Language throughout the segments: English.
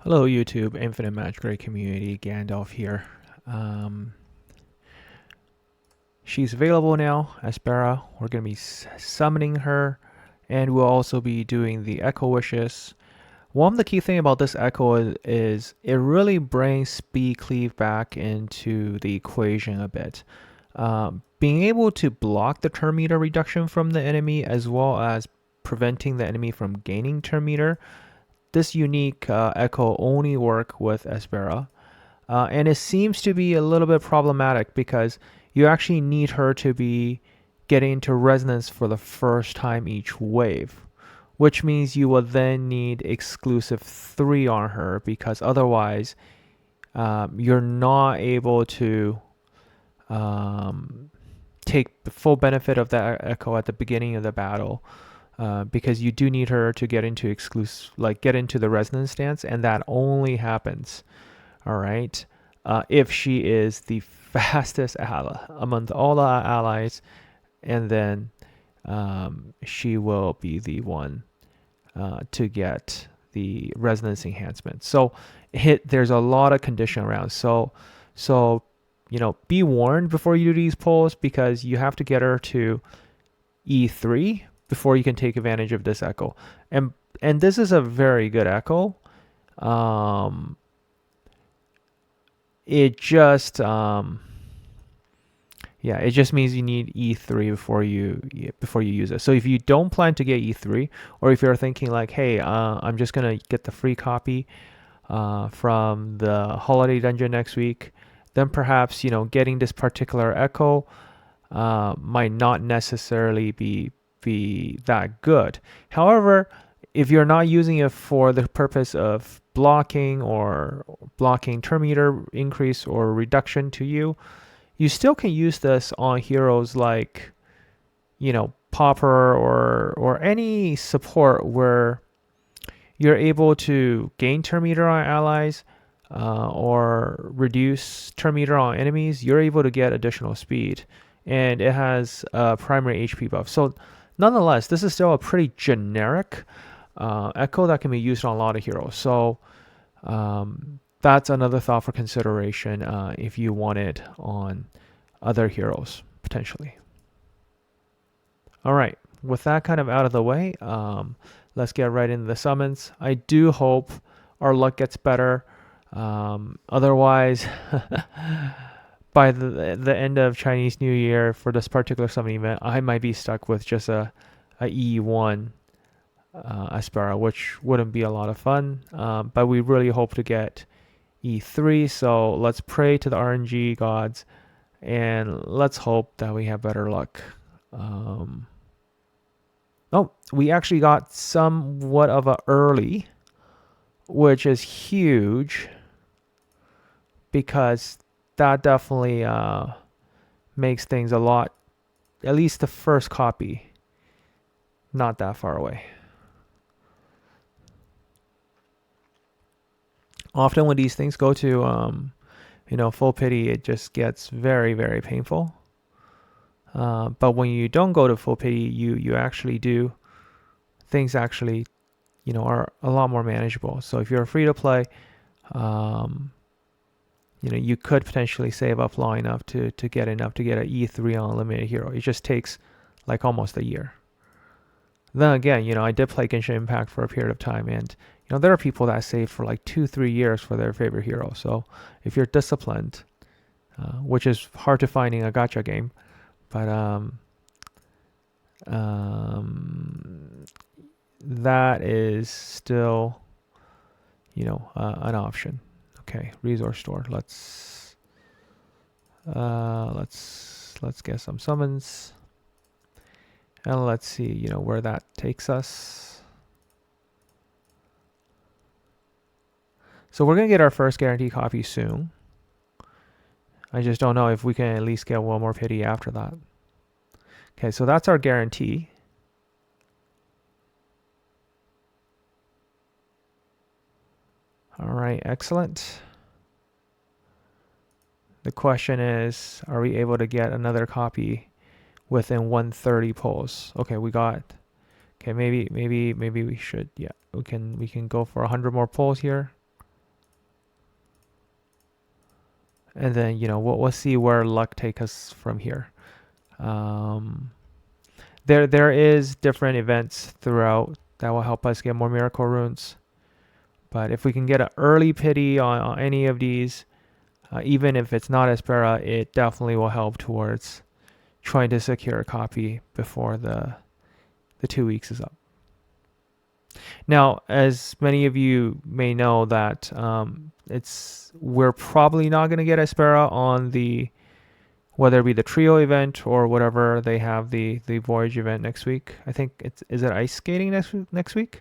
Hello YouTube, Infinite Magicraid community, Gandalf here. Um, she's available now, Apsara. We're going to be summoning her, and we'll also be doing the Echo Wishes. One of the key thing about this Echo is it really brings speed cleave back into the equation a bit. Being able to block the turn meter reduction from the enemy as well as preventing the enemy from gaining turn meter. This unique Echo only work with Apsara. And it seems to be a little bit problematic because you actually need her to be getting into resonance for the first time each wave, which means you will then need exclusive 3 on her because otherwise you're not able to take the full benefit of that echo at the beginning of the battle. Because you do need her to get into get into the resonance stance, and that only happens, all right, if she is the fastest ally among all the allies, and then she will be the one to get the resonance enhancement. So there's a lot of condition around. So be warned before you do these pulls because you have to get her to E3 before you can take advantage of this echo. And this is a very good echo. It just it just means you need E3 before you use it. So if you don't plan to get E3, or if you're thinking like, hey, I'm just gonna get the free copy from the holiday dungeon next week, then perhaps getting this particular echo might not necessarily be that good. However, if you're not using it for the purpose of blocking or blocking turn meter increase or reduction to you, you still can use this on heroes like, Popper or any support where you're able to gain turn meter on allies or reduce turn meter on enemies. You're able to get additional speed, and it has a primary HP buff. So nonetheless, this is still a pretty generic echo that can be used on a lot of heroes. So that's another thought for consideration if you want it on other heroes potentially. All right, with that kind of out of the way, let's get right into the summons. I do hope our luck gets better. Otherwise, by the end of Chinese New Year for this particular summon event, I might be stuck with just a E1 Apsara, which wouldn't be a lot of fun. But we really hope to get E3, so let's pray to the RNG gods and let's hope that we have better luck. We actually got somewhat of a early, which is huge because that definitely makes things a lot, at least the first copy, not that far away. Often when these things go to full pity, it just gets very, very painful. But when you don't go to full pity, you actually do, things actually are a lot more manageable. So if you're free to play, you could potentially save up long enough to get an E3 on a limited hero. It just takes like almost a year. Then again, I did play Genshin Impact for a period of time, and there are people that save for like 2-3 years for their favorite hero. So if you're disciplined, which is hard to find in a gacha game, but that is still an option. Okay, resource store. Let's get some summons, and let's see where that takes us. So we're gonna get our first guaranteed copy soon. I just don't know if we can at least get one more pity after that. Okay, so that's our guarantee. All right, excellent. The question is, are we able to get another copy within 130 pulls? Okay, we got. Okay, maybe we should. Yeah, we can go for 100 more pulls here. And then, you know, we'll see where luck take us from here. There is different events throughout that will help us get more miracle runes. But if we can get an early pity on any of these, even if it's not Apsara, it definitely will help towards trying to secure a copy before the 2 weeks is up. Now, as many of you may know, that we're probably not going to get Apsara on the, whether it be the trio event or whatever they have, the voyage event next week. I think is it ice skating next week?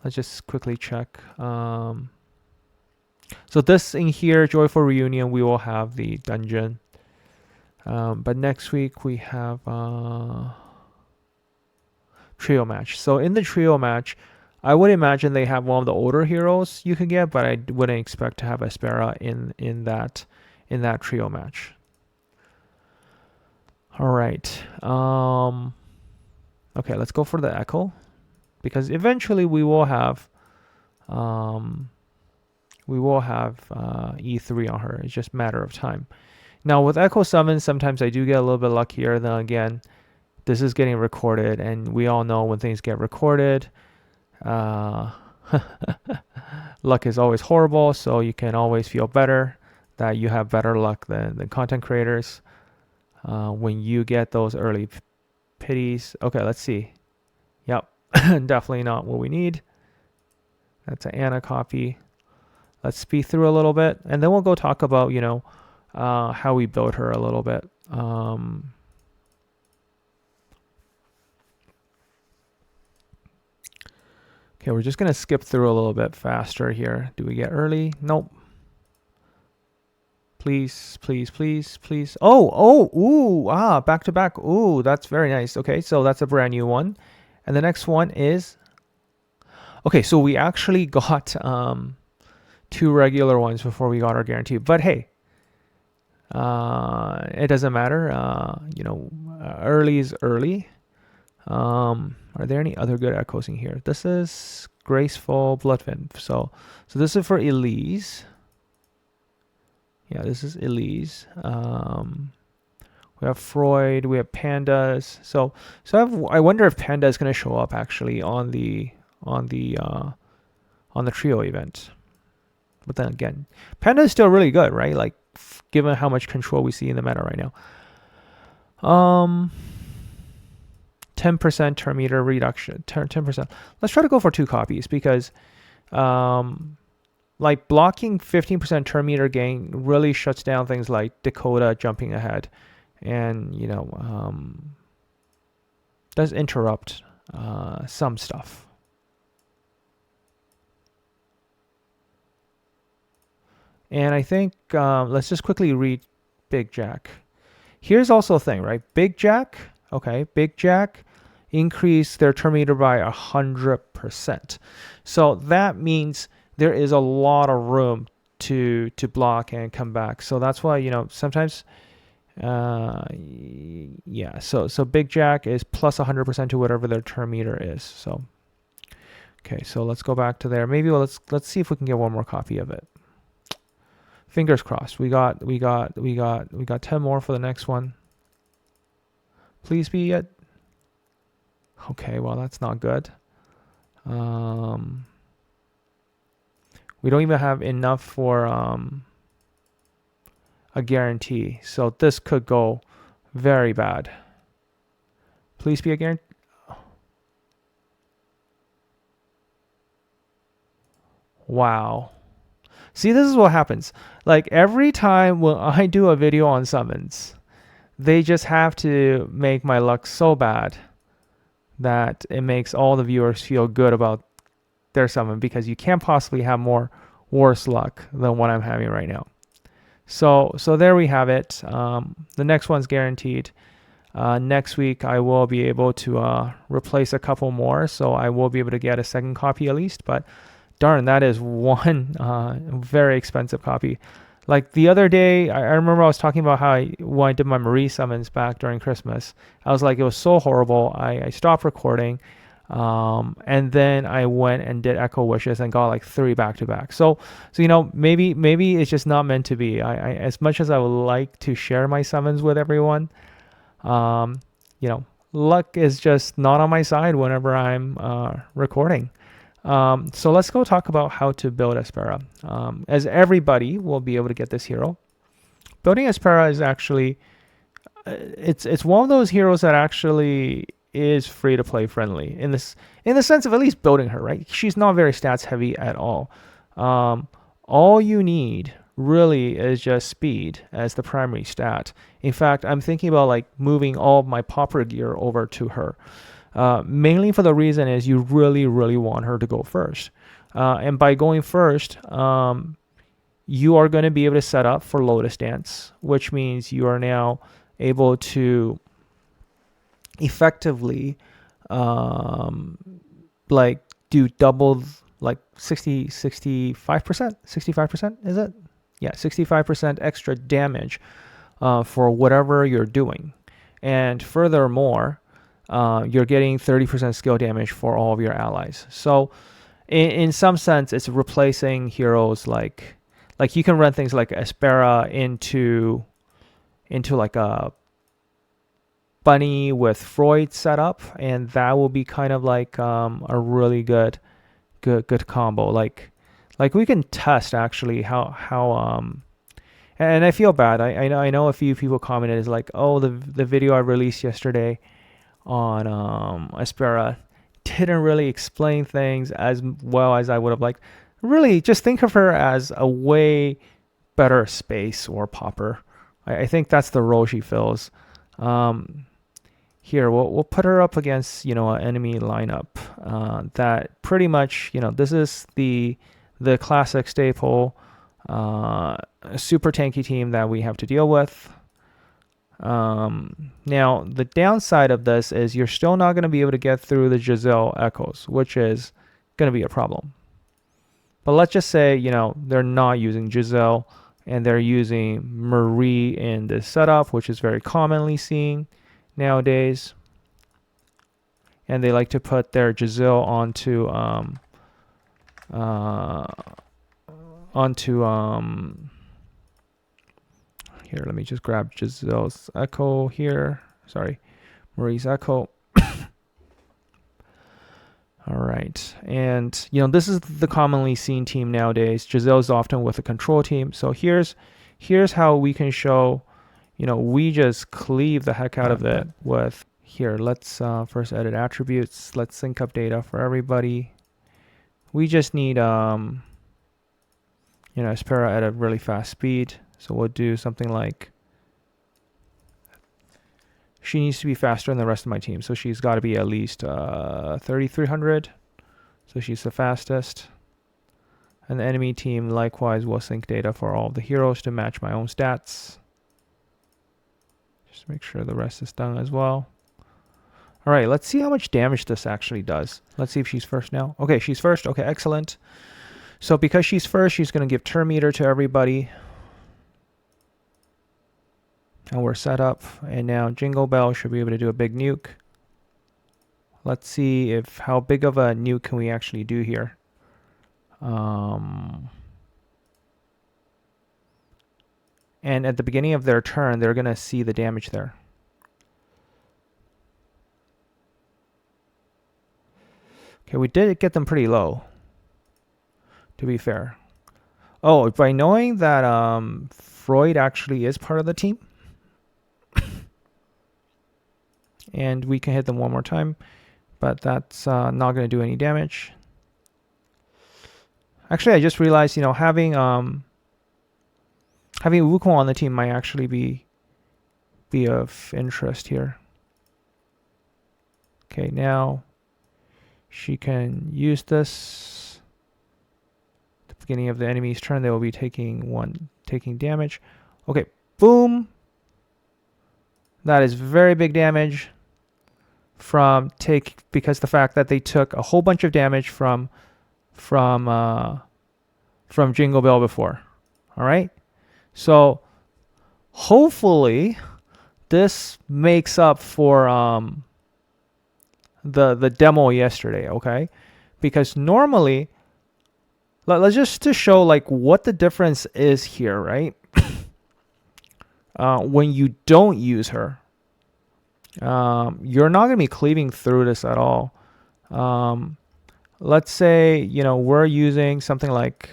Let's just quickly check. So this in here, Joyful Reunion, we will have the dungeon. But next week we have trio match. So in the trio match, I would imagine they have one of the older heroes you can get, but I wouldn't expect to have Apsara in that trio match. All right. Okay, let's go for the Echo, because eventually we will have E3 on her. It's just a matter of time. Now with Echo Summon, sometimes I do get a little bit luckier. Then again, this is getting recorded, and we all know when things get recorded, luck is always horrible. So you can always feel better that you have better luck than content creators when you get those early pities. Okay, let's see. Yep, definitely not what we need. That's an Anna copy. Let's speed through a little bit, and then we'll go talk about, you know, how we build her a little bit. Okay, we're just going to skip through a little bit faster here. Do we get early? Nope. Please, please, please, please. Ooh, back to back. Ooh, that's very nice. Okay, so that's a brand new one. And the next one is, okay, so we actually got 2 regular ones before we got our guarantee. But hey, it doesn't matter. You know, early is early. Are there any other good echoes in here? This is Graceful Bloodfin. So this is for Elise. Yeah, this is Elise. We have Freud. We have Pandas. So I wonder if Panda is going to show up actually on the trio event. But then again, Panda is still really good, right? Like, given how much control we see in the meta right now. 10% turn meter reduction. 10%. Let's try to go for 2 copies, because like blocking 15% turn meter gain really shuts down things like Dakota jumping ahead, and you know, does interrupt some stuff. And I think let's just quickly read Big Jack. Here's also a thing, right? Big Jack, okay, Big Jack increase their turn meter by 100%. So that means there is a lot of room to block and come back. So that's why, you know, sometimes, yeah. So Big Jack is plus 100% to whatever their turn meter is. So, okay, so let's go back to there. Maybe let's see if we can get one more copy of it. Fingers crossed. We got 10 more for the next one. Please be it. Okay, well, that's not good. We don't even have enough for a guarantee. So this could go very bad. Please be a guarantee. Wow. See, this is what happens. Like every time when I do a video on summons, they just have to make my luck so bad that it makes all the viewers feel good about their summon, because you can't possibly have more worse luck than what I'm having right now. So there we have it. The next one's guaranteed. Next week I will be able to replace a couple more, so I will be able to get a second copy at least. But darn, that is one very expensive copy. Like the other day, I remember I was talking about how when I did my Marie summons back during Christmas, I was like, it was so horrible. I stopped recording. And then I went and did Echo Wishes and got like 3 back to back. So you know, maybe it's just not meant to be. I as much as I would like to share my summons with everyone, you know, luck is just not on my side whenever I'm recording. So let's go talk about how to build Apsara. As everybody will be able to get this hero. Building Apsara is actually it's one of those heroes that actually is free to play friendly in the sense of at least building her, right? She's not very stats heavy at all. All you need really is just speed as the primary stat. In fact, I'm thinking about like moving all of my popper gear over to her. Mainly for the reason is you really, really want her to go first. And by going first, you are going to be able to set up for Lotus Dance, which means you are now able to effectively like do double, like 65%, is it? Yeah, 65% extra damage for whatever you're doing. And furthermore, you're getting 30% skill damage for all of your allies. So in some sense, it's replacing heroes like you can run things like Apsara into like a bunny with Freud setup, and that will be kind of like a really good combo. Like we can test actually how and I feel bad. I know a few people commented is like, oh, the video I released yesterday on Apsara didn't really explain things as well as I would have liked. Really, just think of her as a way better space or popper. I think that's the role she fills. Here we'll put her up against, you know, an enemy lineup that pretty much, you know, this is the classic staple super tanky team that we have to deal with. Now the downside of this is you're still not going to be able to get through the Giselle echoes, which is going to be a problem. But let's just say, you know, they're not using Giselle and they're using Marie in this setup, which is very commonly seen nowadays. And they like to put their Giselle onto here, let me just grab Giselle's echo here. Sorry, Marie's echo. All right, and you know, this is the commonly seen team nowadays. Giselle's often with a control team. So here's how we can show, you know, we just cleave the heck out of it with, here, let's first edit attributes. Let's sync up data for everybody. We just need, you know, Apsara at a really fast speed. So we'll do something like, she needs to be faster than the rest of my team. So she's got to be at least 3,300. So she's the fastest. And the enemy team likewise will sync data for all of the heroes to match my own stats. Just make sure the rest is done as well. All right, let's see how much damage this actually does. Let's see if she's first now. Okay, she's first. Okay, excellent. So because she's first, she's going to give turn meter to everybody. And we're set up. And now Jingle Bell should be able to do a big nuke. Let's see if how big of a nuke can we actually do here. And at the beginning of their turn, they're going to see the damage there. Okay, we did get them pretty low, to be fair. Oh, by knowing that Freud actually is part of the team, and we can hit them one more time, but that's not going to do any damage. Actually, I just realized, you know, having Wukong on the team might actually be of interest here. Okay, now she can use this. At the beginning of the enemy's turn, they will be taking damage. Okay, boom. That is very big damage because the fact that they took a whole bunch of damage from Jingle Bell before. All right, so hopefully this makes up for the demo yesterday, okay? Because normally, let's just to show like what the difference is here, right? When you don't use her, you're not going to be cleaving through this at all. Let's say, we're using something like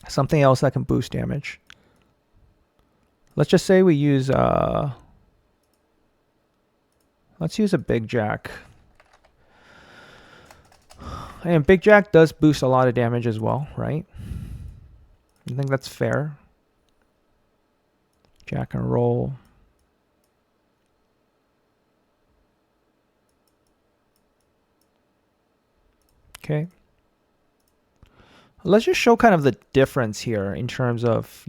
something else that can boost damage. Let's just say we use, let's use a Big Jack. And Big Jack does boost a lot of damage as well, right? I think that's fair. Jack and roll. Okay. Let's just show kind of the difference here in terms of,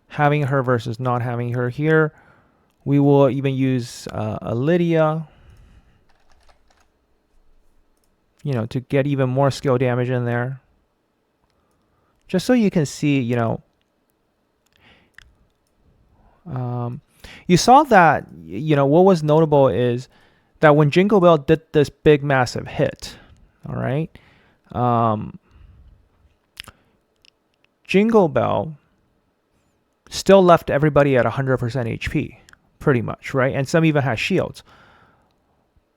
having her versus not having her here. We will even use a Lydia, to get even more skill damage in there. Just so you can see, you saw that, what was notable is that when Jingle Bell did this big massive hit, all right, Jingle Bell still left everybody at 100% HP, pretty much, right? And some even has shields.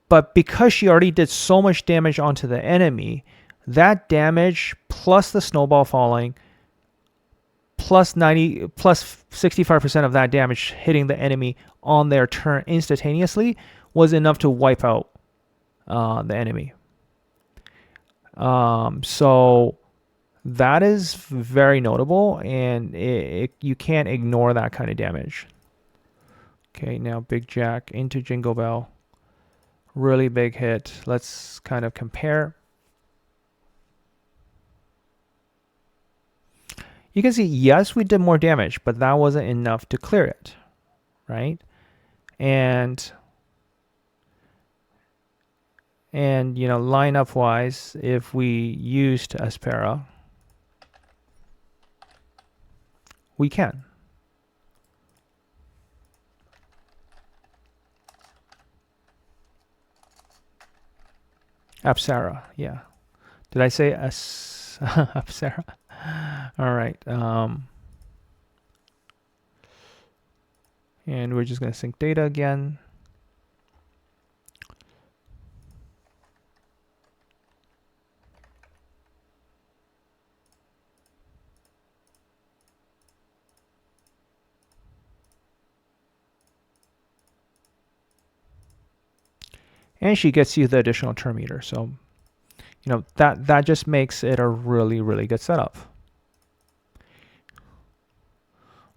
But because she already did so much damage onto the enemy, that damage plus the snowball falling plus 65% of that damage hitting the enemy on their turn instantaneously was enough to wipe out the enemy. So that is very notable, and you can't ignore that kind of damage. Okay, now Big Jack into Jingle Bell. Really big hit. Let's kind of compare. You can see, yes, we did more damage, but that wasn't enough to clear it, right? And lineup wise, if we used Apsara, we can. Apsara, yeah. Did I say Apsara? All right. And we're just going to sync data again. And she gets you the additional turn meter. So, that just makes it a really, really good setup.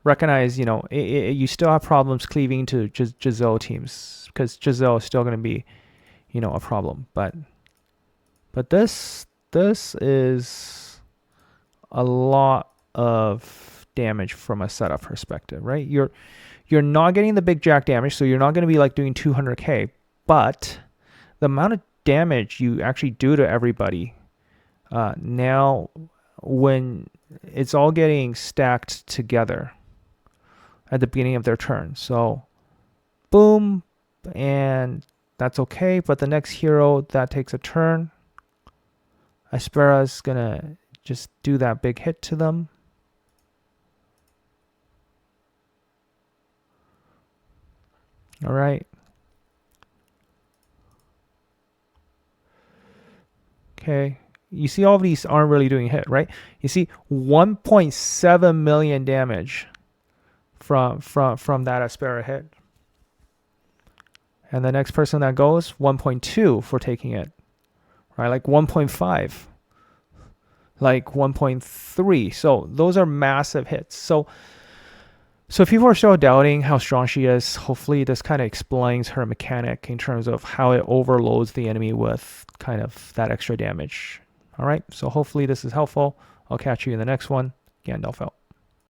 Recognize, you still have problems cleaving to Giselle teams because Giselle is still going to be, a problem. But this is a lot of damage from a setup perspective, right? You're not getting the Big Jack damage, so you're not going to be like doing 200k, but the amount of damage you actually do to everybody now when it's all getting stacked together at the beginning of their turn. So boom, and that's okay. But the next hero that takes a turn, Apsara is gonna just do that big hit to them. All right. Okay. You see all of these aren't really doing hit, right? You see 1.7 million damage from that Apsara hit. And the next person that goes, 1.2 for taking it. Right? Like 1.5. Like 1.3. So those are massive hits. So if people are still doubting how strong she is, hopefully this kind of explains her mechanic in terms of how it overloads the enemy with kind of that extra damage. All right, so hopefully this is helpful. I'll catch you in the next one. Gandalf out.